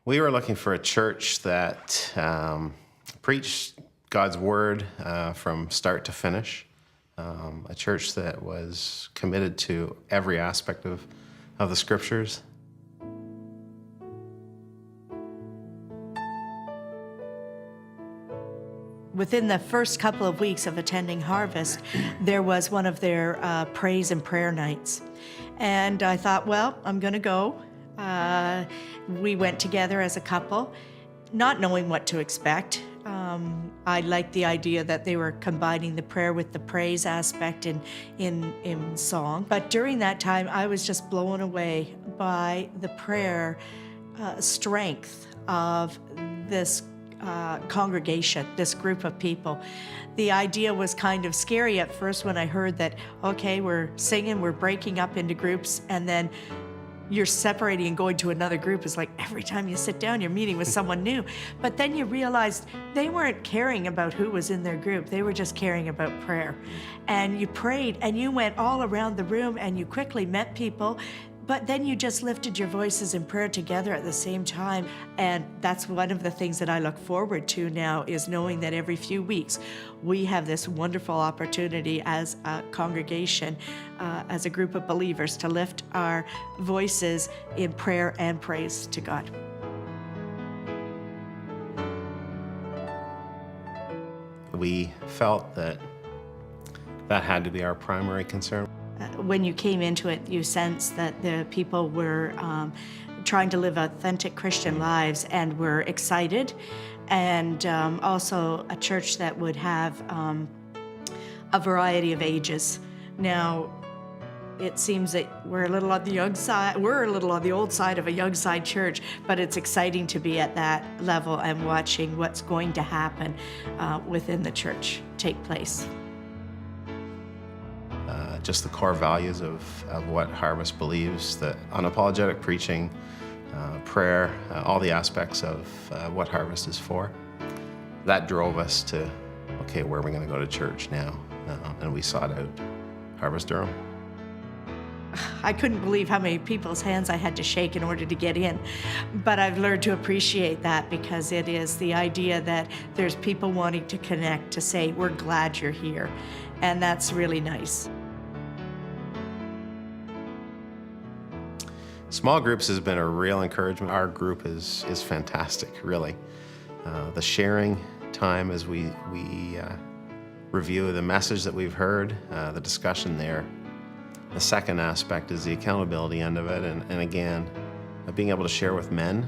We were looking for a church that preached God's word from start to finish, a church that was committed to every aspect of the scriptures. Within the first couple of weeks of attending Harvest, there was one of their praise and prayer nights. And I thought, well, I'm going to go. We went together as a couple, not knowing what to expect. I liked the idea that they were combining the prayer with the praise aspect in song. But during that time, I was just blown away by the prayer strength of this congregation, this group of people. The idea was kind of scary at first when I heard that, okay, we're singing, we're breaking up into groups, and then you're separating and going to another group. Is like every time you sit down, you're meeting with someone new. But then you realized they weren't caring about who was in their group. They were just caring about prayer. And you prayed and you went all around the room and you quickly met people. But then you just lifted your voices in prayer together at the same time. And that's one of the things that I look forward to now, is knowing that every few weeks we have this wonderful opportunity as a congregation, as a group of believers, to lift our voices in prayer and praise to God. We felt that had to be our primary concern. When you came into it, you sensed that the people were trying to live authentic Christian lives and were excited, and also a church that would have a variety of ages. Now, it seems that we're a little on the young side, we're a little on the old side of a young side church, but it's exciting to be at that level and watching what's going to happen within the church take place. Just the core values of what Harvest believes, that unapologetic preaching, prayer, all the aspects of what Harvest is for. That drove us to, okay, where are we going to go to church now? And we sought out Harvest Durham. I couldn't believe how many people's hands I had to shake in order to get in. But I've learned to appreciate that, because it is the idea that there's people wanting to connect, to say, we're glad you're here. And that's really nice. Small groups has been a real encouragement. Our group is fantastic, really. The sharing time as we review the message that we've heard, the discussion there. The second aspect is the accountability end of it, and again, being able to share with men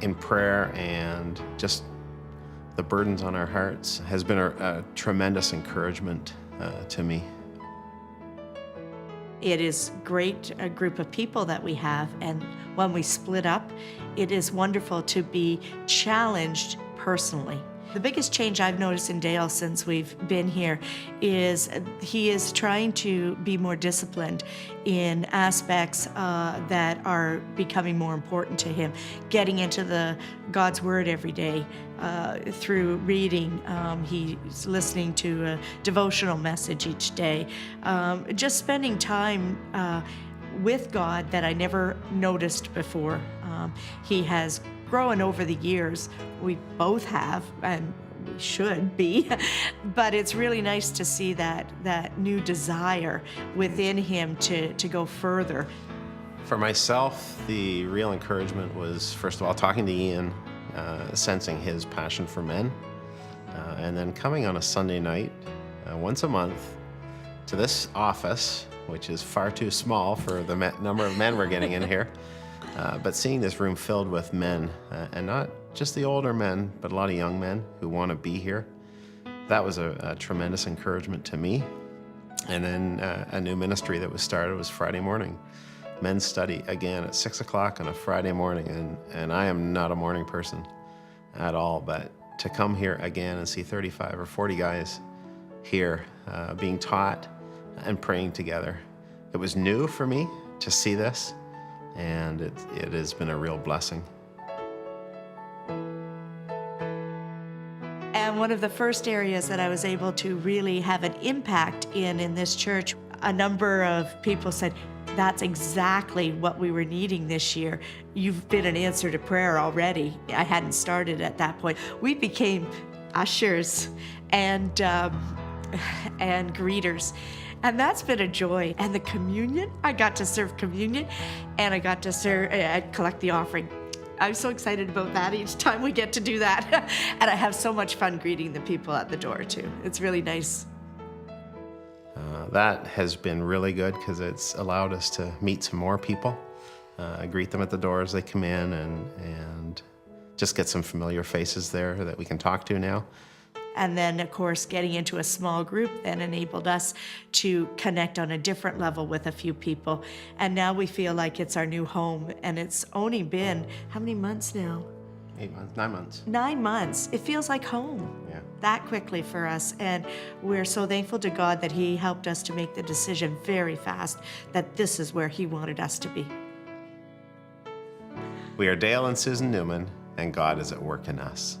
in prayer and just the burdens on our hearts has been a tremendous encouragement to me. It is great, a group of people that we have, and when we split up, it is wonderful to be challenged personally. The biggest change I've noticed in Dale since we've been here is he is trying to be more disciplined in aspects that are becoming more important to him. Getting into God's Word every day through reading. He's listening to a devotional message each day. Just spending time with God that I never noticed before. He has grown over the years. We both have, and we should be, but it's really nice to see that new desire within him to go further. For myself, the real encouragement was, first of all, talking to Ian, sensing his passion for men, and then coming on a Sunday night, once a month, to this office, which is far too small for the number of men we're getting in here. But seeing this room filled with men, and not just the older men, but a lot of young men who want to be here, that was a tremendous encouragement to me. And then a new ministry that was started was Friday morning. Men's study, again, at 6 o'clock on a Friday morning. And I am not a morning person at all, but to come here again and see 35 or 40 guys here being taught and praying together. It was new for me to see this, and it has been a real blessing. And one of the first areas that I was able to really have an impact in this church, a number of people said, That's exactly what we were needing this year. You've been an answer to prayer already. I hadn't started at that point. We became ushers and greeters. And that's been a joy. And the communion, I got to serve communion, and I got to collect the offering. I'm so excited about that each time we get to do that. And I have so much fun greeting the people at the door too. It's really nice. That has been really good because it's allowed us to meet some more people, greet them at the door as they come in, and just get some familiar faces there that we can talk to now. And then, of course, getting into a small group then enabled us to connect on a different level with a few people. And now we feel like it's our new home. And it's only been, how many months now? 8 months, 9 months. 9 months. It feels like home. Yeah. That quickly for us. And we're so thankful to God that He helped us to make the decision very fast that this is where He wanted us to be. We are Dale and Susan Newman, and God is at work in us.